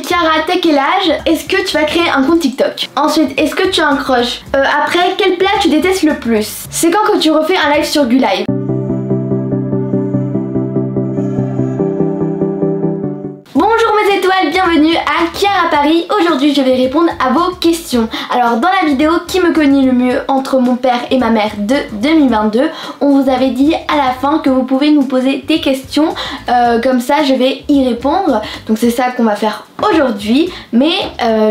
Chiara, t'as quel âge? Est-ce que tu vas créer un compte TikTok? Ensuite, est-ce que tu as un crush? Après, quel plat tu détestes le plus? C'est quand que tu refais un live sur Gulive? Bonjour mes étoiles, bienvenue à Chiara Paris. Aujourd'hui je vais répondre à vos questions. Alors dans la vidéo qui me connaît le mieux entre mon père et ma mère de 2022, on vous avait dit à la fin que vous pouvez nous poser des questions, comme ça je vais y répondre. Donc c'est ça qu'on va faire aujourd'hui. Mais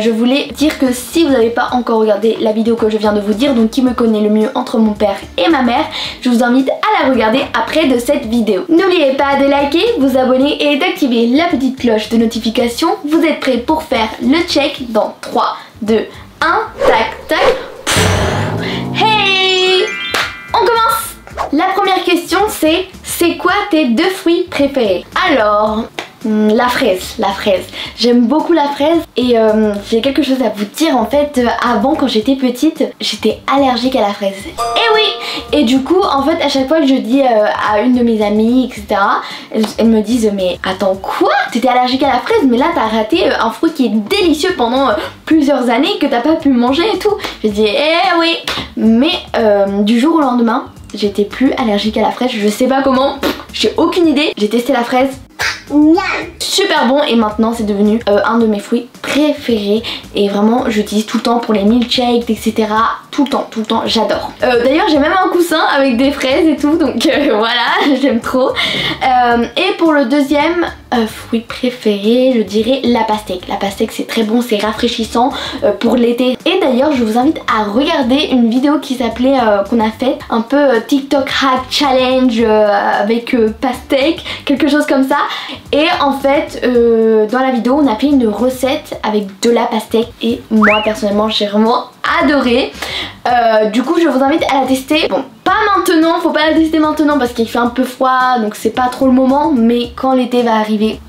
je voulais dire que si vous n'avez pas encore regardé la vidéo que je viens de vous dire, donc qui me connaît le mieux entre mon père et ma mère, je vous invite à la regarder après de cette vidéo. N'oubliez pas de liker, vous abonner et d'activer la petite cloche de notification. Vous êtes prêts pour faire le check dans 3, 2, 1, tac tac. Hey! On commence! La première question c'est quoi tes 2 fruits préférés? Alors... la fraise. J'aime beaucoup la fraise et j'ai quelque chose à vous dire en fait. Avant, quand j'étais petite, j'étais allergique à la fraise. Et oui! Et du coup, en fait, à chaque fois que je dis à une de mes amies, etc., elles me disent mais attends quoi? T'étais allergique à la fraise, mais là t'as raté un fruit qui est délicieux pendant plusieurs années que t'as pas pu manger et tout. Je dis eh oui! Mais du jour au lendemain, j'étais plus allergique à la fraise. Je sais pas comment, j'ai aucune idée. J'ai testé la fraise. Super bon et maintenant c'est devenu un de mes fruits préférés et vraiment j'utilise tout le temps pour les milkshakes etc. Tout le temps, j'adore. D'ailleurs j'ai même un coussin avec des fraises et tout donc voilà, j'aime trop. Et pour le deuxième fruit préféré, je dirais la pastèque. La pastèque c'est très bon, c'est rafraîchissant pour l'été. Et d'ailleurs je vous invite à regarder une vidéo qui s'appelait, qu'on a fait un peu TikTok hack challenge avec pastèque, quelque chose comme ça. Et en fait dans la vidéo on a fait une recette avec de la pastèque et moi personnellement j'ai vraiment adoré. Du coup je vous invite à la tester. Bon, pas maintenant, faut pas la tester maintenant parce qu'il fait un peu froid donc c'est pas trop le moment, mais quand l'été va arriver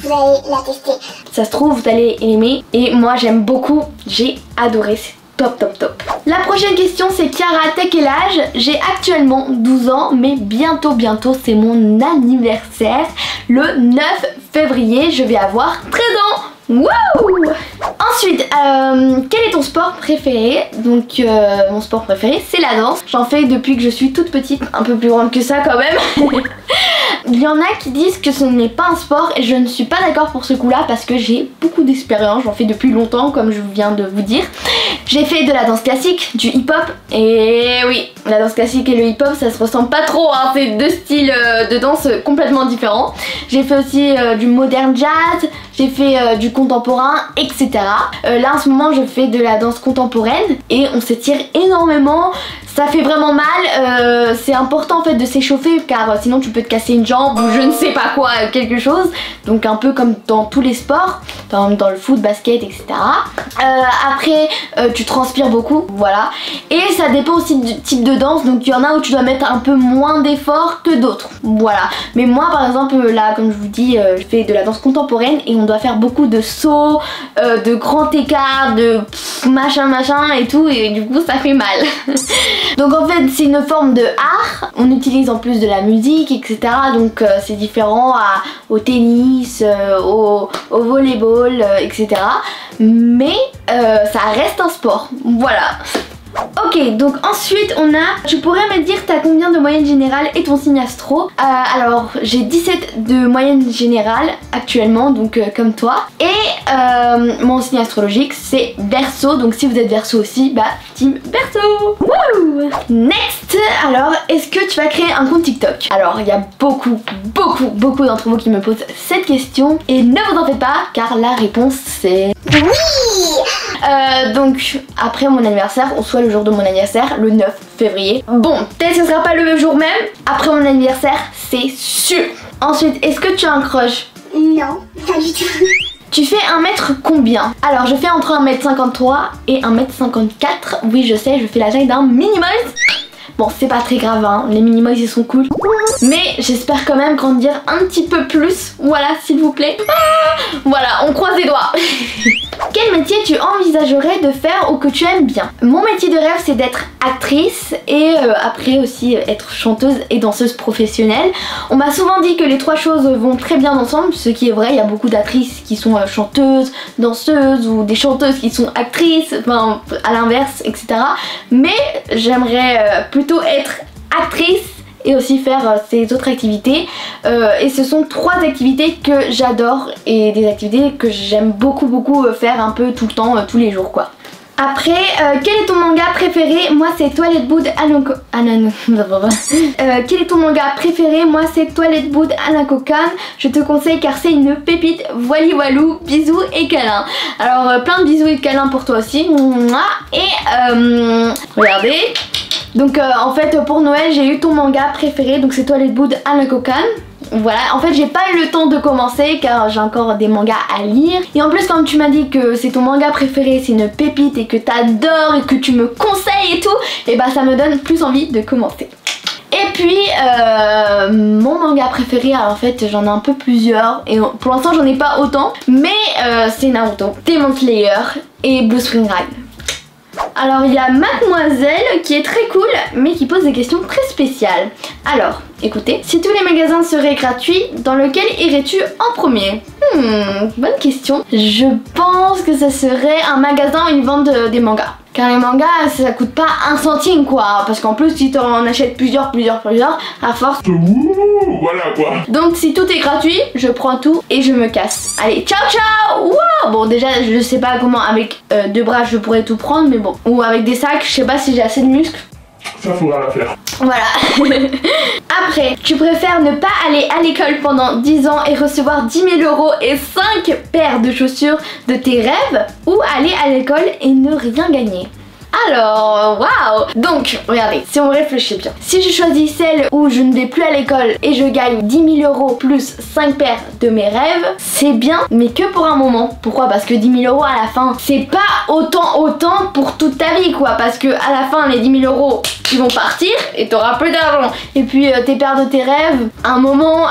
vous allez la tester. Ça se trouve vous allez aimer et moi j'aime beaucoup, j'ai adoré, c'est top. La prochaine question c'est Chiara, t'as quel âge? J'ai actuellement 12 ans mais bientôt c'est mon anniversaire. Le 9 février je vais avoir 13 ans. Wow! Ensuite, quel est ton sport préféré? Donc mon sport préféré c'est la danse. J'en fais depuis que je suis toute petite, un peu plus grande que ça quand même. Il y en a qui disent que ce n'est pas un sport et je ne suis pas d'accord pour ce coup là parce que j'ai beaucoup d'expérience, j'en fais depuis longtemps comme je viens de vous dire. J'ai fait de la danse classique, du hip hop et oui, la danse classique et le hip hop ça se ressemble pas trop hein, c'est 2 styles de danse complètement différents. J'ai fait aussi du modern jazz, j'ai fait du contemporain etc. Là en ce moment je fais de la danse contemporaine et on s'étire énormément. Ça fait vraiment mal, c'est important en fait de s'échauffer car sinon tu peux te casser une jambe ou je ne sais pas quoi, quelque chose. Donc un peu comme dans tous les sports, dans le foot, basket, etc. Après tu transpires beaucoup, voilà. Et ça dépend aussi du type de danse, donc il y en a où tu dois mettre un peu moins d'efforts que d'autres, voilà. Mais moi par exemple là comme je vous dis, je fais de la danse contemporaine et on doit faire beaucoup de sauts, de grands écarts, de machin et tout et du coup ça fait mal. Donc en fait c'est une forme de art, on utilise en plus de la musique etc. Donc c'est différent au tennis, au volleyball etc. Mais ça reste un sport, voilà. Ok, donc ensuite on a, tu pourrais me dire t'as combien de moyenne générale et ton signe astro? Alors j'ai 17 de moyenne générale actuellement, donc comme toi. Et mon signe astrologique c'est Verseau, donc si vous êtes Verseau aussi, bah team Verseau. Wouh! Next, alors est-ce que tu vas créer un compte TikTok? Alors il y a beaucoup d'entre vous qui me posent cette question et ne vous en faites pas car la réponse c'est oui! Donc après mon anniversaire, ou soit le jour de mon anniversaire, le 9 février. Bon, peut-être que ce sera pas le jour même, après mon anniversaire, c'est sûr. Ensuite, est-ce que tu as un crush? Non, pas du tout. Tu fais 1 mètre combien? Alors je fais entre 1m53 et 1m54. Oui je sais, je fais la taille d'un minimoys. Bon c'est pas très grave hein, les minimoys ils sont cool. Mais j'espère quand même grandir un petit peu plus. Voilà s'il vous plaît. Voilà, on croise les doigts. Quel métier tu envisagerais de faire ou que tu aimes bien? Mon métier de rêve c'est d'être actrice et après aussi être chanteuse et danseuse professionnelle. On m'a souvent dit que les trois choses vont très bien ensemble, ce qui est vrai. Il y a beaucoup d'actrices qui sont chanteuses, danseuses ou des chanteuses qui sont actrices, enfin à l'inverse, etc. Mais j'aimerais plutôt être actrice et aussi faire ces autres activités et ce sont trois activités que j'adore et des activités que j'aime beaucoup faire un peu tout le temps, tous les jours quoi. Après, quel est ton manga préféré? Moi c'est Toilet Boot Anako... quel est ton manga préféré? Moi c'est Toilet Boot Anakokan. Je te conseille car c'est une pépite. Voili voilou, bisous et câlins. Alors plein de bisous et de câlins pour toi aussi. Et regardez. Donc en fait pour Noël j'ai eu ton manga préféré, donc c'est Toilet Boot Anakokan. Voilà, en fait j'ai pas eu le temps de commencer car j'ai encore des mangas à lire. Et en plus comme tu m'as dit que c'est ton manga préféré, c'est une pépite et que t'adores et que tu me conseilles et tout, et bah ça me donne plus envie de commencer. Et puis mon manga préféré, alors en fait j'en ai un peu plusieurs et pour l'instant j'en ai pas autant, mais c'est Naruto, Demon Slayer et Blue Spring Ride. Alors il y a Mademoiselle qui est très cool mais qui pose des questions très spéciales. Alors écoutez, si tous les magasins seraient gratuits, dans lequel irais-tu en premier? Bonne question. Je pense que ça serait un magasin où ils vendent des mangas. Car les mangas ça coûte pas un centime quoi. Parce qu'en plus si tu en achètes plusieurs à force. Voilà quoi. Donc si tout est gratuit, je prends tout et je me casse. Allez, ciao ciao. Wow. Bon déjà je sais pas comment avec deux bras je pourrais tout prendre, mais bon. Ou avec des sacs, je sais pas si j'ai assez de muscles. Ça faudra la faire. Voilà. Après, tu préfères ne pas aller à l'école pendant 10 ans et recevoir 10 000 € et 5 paires de chaussures de tes rêves, ou aller à l'école et ne rien gagner? Alors, waouh! Donc, regardez, si on réfléchit bien. Si je choisis celle où je ne vais plus à l'école et je gagne 10 000 € plus 5 paires de mes rêves, c'est bien, mais que pour un moment. Pourquoi? Parce que 10 000 € à la fin, c'est pas autant pour toute ta vie, quoi. Parce que à la fin, les 10 000 € ils vont partir et t'auras plus d'argent. Et puis tes paires de tes rêves, à un moment,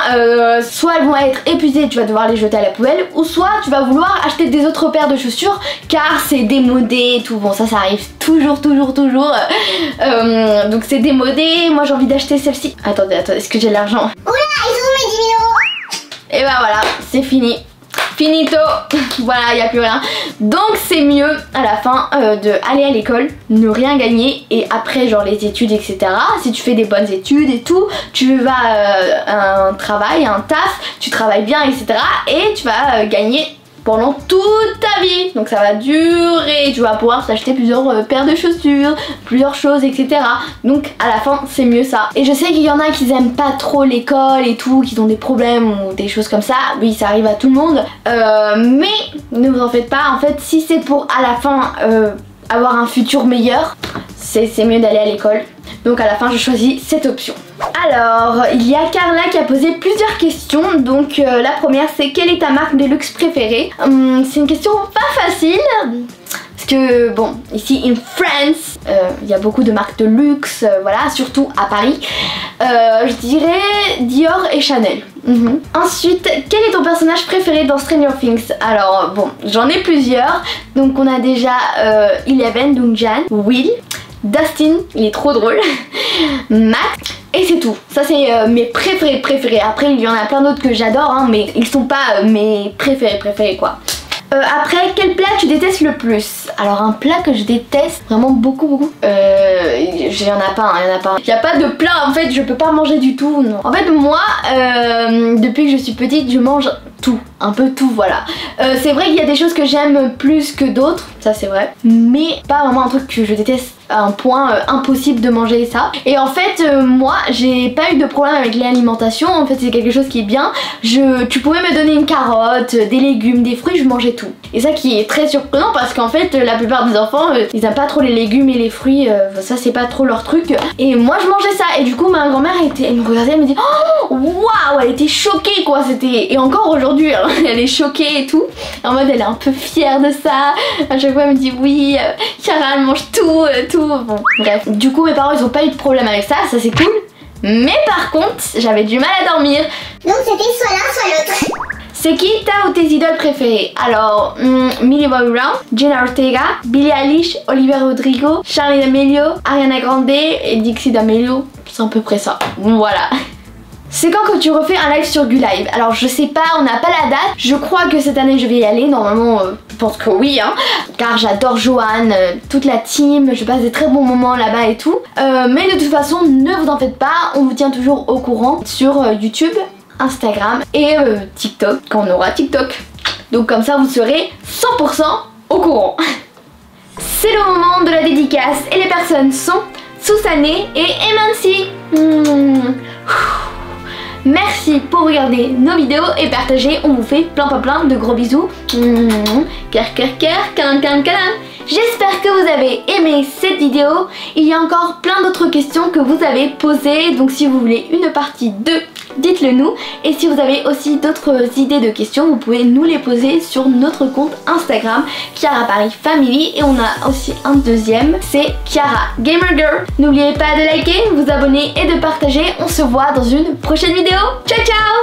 soit elles vont être épuisées, tu vas devoir les jeter à la poubelle, ou soit tu vas vouloir acheter des autres paires de chaussures car c'est démodé et tout. Bon, ça arrive toujours. Donc c'est démodé. Moi j'ai envie d'acheter celle-ci. Attendez, est-ce que j'ai l'argent? Oula, ils ont mes 10 000 €. Et bah voilà, c'est fini. Finito. Voilà, il n'y a plus rien. Donc c'est mieux à la fin de aller à l'école, ne rien gagner, et après genre les études etc. Si tu fais des bonnes études et tout, tu vas un travail, un taf, tu travailles bien etc. Et tu vas gagner pendant toute ta vie, donc ça va durer, tu vas pouvoir t'acheter plusieurs paires de chaussures, plusieurs choses etc. Donc à la fin c'est mieux ça. Et je sais qu'il y en a qui aiment pas trop l'école et tout, qui ont des problèmes ou des choses comme ça, oui ça arrive à tout le monde, mais ne vous en faites pas, en fait si c'est pour à la fin avoir un futur meilleur, c'est mieux d'aller à l'école. Donc à la fin je choisis cette option. Alors il y a Carla qui a posé plusieurs questions. Donc la première c'est: quelle est ta marque de luxe préférée? C'est une question pas facile parce que bon, ici in France il y a beaucoup de marques de luxe, voilà, surtout à Paris. Je dirais Dior et Chanel. Ensuite, quel est ton personnage préféré dans Stranger Things? Alors bon, j'en ai plusieurs. Donc on a déjà Eleven, donc Jan, Will, Dustin, il est trop drôle, Max, et c'est tout. Ça c'est mes préférés. Après il y en a plein d'autres que j'adore hein, mais ils sont pas mes préférés quoi. Après, quel plat tu détestes le plus? Alors un plat que je déteste vraiment beaucoup. Il y en a pas, Il n'y a pas de plat en fait, je peux pas manger du tout, non. En fait moi, depuis que je suis petite, je mange tout, un peu tout, voilà. C'est vrai qu'il y a des choses que j'aime plus que d'autres, ça c'est vrai, mais pas vraiment un truc que je déteste à un point impossible de manger ça. Et en fait moi j'ai pas eu de problème avec l'alimentation, en fait c'est quelque chose qui est bien. Tu pouvais me donner une carotte, des légumes, des fruits, je mangeais tout. Et ça qui est très surprenant parce qu'en fait la plupart des enfants ils aiment pas trop les légumes et les fruits, ça c'est pas trop leur truc. Et moi je mangeais ça et du coup ma grand-mère elle me regardait, elle me dit oh waouh, elle était choquée quoi, c'était, et encore aujourd'hui hein, elle est choquée et tout, en mode elle est un peu fière de ça. À chaque fois elle me dit oui Cara elle mange tout. Bon bref, du coup mes parents ils ont pas eu de problème avec ça c'est cool. Mais par contre j'avais du mal à dormir. Donc c'était soit l'un soit l'autre. C'est qui ta ou tes idoles préférées? Alors, Millie Bobby Brown, Jenna Ortega, Billie Eilish, Olivia Rodrigo, Charli D'Amelio, Ariana Grande et Dixie D'Amelio. C'est à peu près ça. Voilà. C'est quand que tu refais un live sur GuLive? Alors je sais pas, on n'a pas la date. Je crois que cette année je vais y aller. Normalement, je pense que oui, hein. Car j'adore Joanne, toute la team. Je passe des très bons moments là-bas et tout. Mais de toute façon, ne vous en faites pas. On vous tient toujours au courant sur YouTube, Instagram et TikTok quand on aura TikTok. Donc comme ça, vous serez 100% au courant. C'est le moment de la dédicace et les personnes sont Susané et Emancy. Merci pour regarder nos vidéos et partager. On vous fait plein de gros bisous. Cœur, câlin. J'espère que vous avez aimé cette vidéo. Il y a encore plein d'autres questions que vous avez posées. Donc si vous voulez une partie 2, dites-le nous. Et si vous avez aussi d'autres idées de questions, vous pouvez nous les poser sur notre compte Instagram, Kiara Paris Family. Et on a aussi un deuxième, c'est Kiara Gamer Girl. N'oubliez pas de liker, vous abonner et de partager. On se voit dans une prochaine vidéo. Ciao ciao!